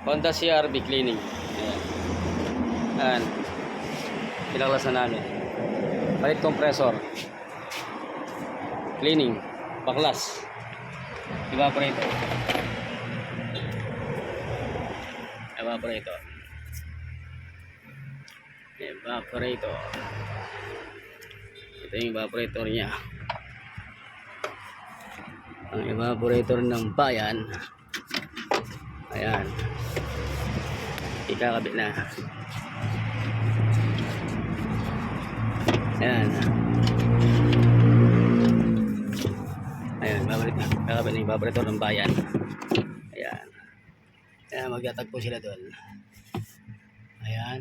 Honda CR-V cleaning. Ayan. Ayan. Pinaklas na namin. Palit compressor. Cleaning. Baklas. Evaporator. Evaporator. Evaporator. Ito yung evaporator niya. Ang evaporator ng bayan. Ayan. Ikakabit na. Ayan. Ayan, kakabit na yung evaporator ng bayan. Ayan. Ayan, magtatagpo sila doon. Ayan.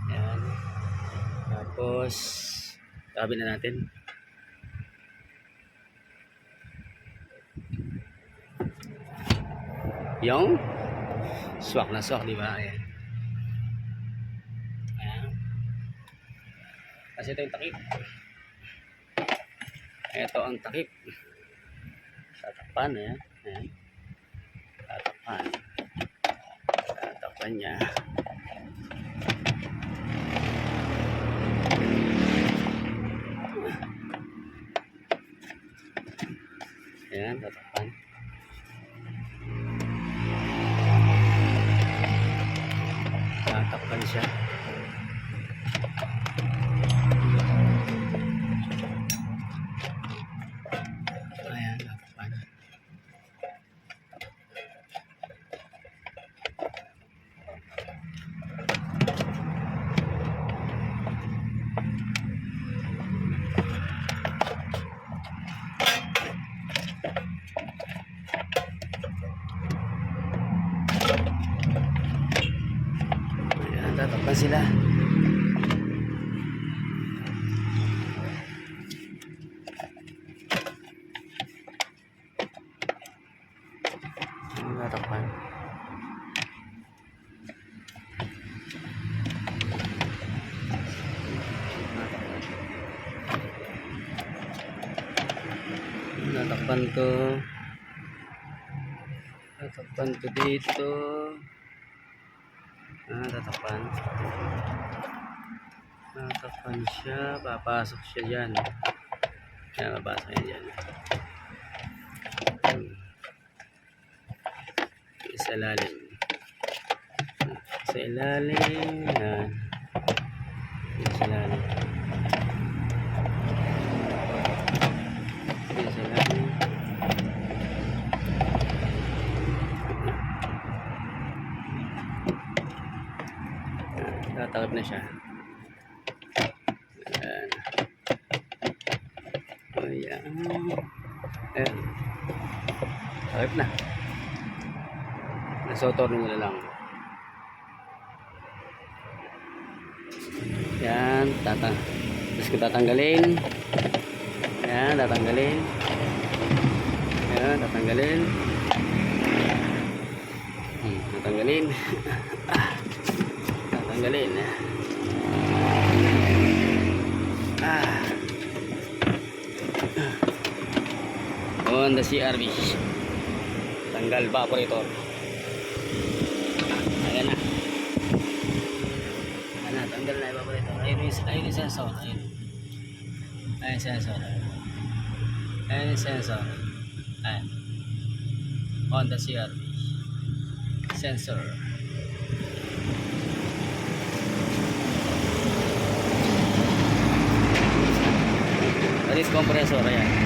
Ayan. Tapos, kakabit na natin. Yung swak na swak, di ba? Ayan. Ayan. Kasi ito yung takip. Ito ang takip. Tatakpan, ayan. Ayan. Tatakpan. Tatakpan niya. Ayan, tatakpan. Tatakpan siya. Ayan, tatakpan. Ayan, tatakpan sila. Tatakpan. Tatakpan to. Tatakpan to dito. Tatakpan. Tatakpan siya. Papasok siya dyan. Ayan, papasok yan dyan. Sa ilalim. Sa ilalim. Ayan. Sa ilalim. Sa ilalim. Tatakip na siya. Ayan. Ayan. Ayan. Takip na. Nasotor nila lang. Yan, tapos ko tatanggalin. Yan, tatanggalin. Yan, tatanggalin. Tatanggalin. Tatanggalin. Honda CR-V. Tanggal evaporator. Ayan na. Ayan na, tanggal na evaporator. Ayun yung sensor. Ayun yung sensor. Ayun yung sensor. Ayan. Honda CR-V. Sensor. Palit compressor. Ayan.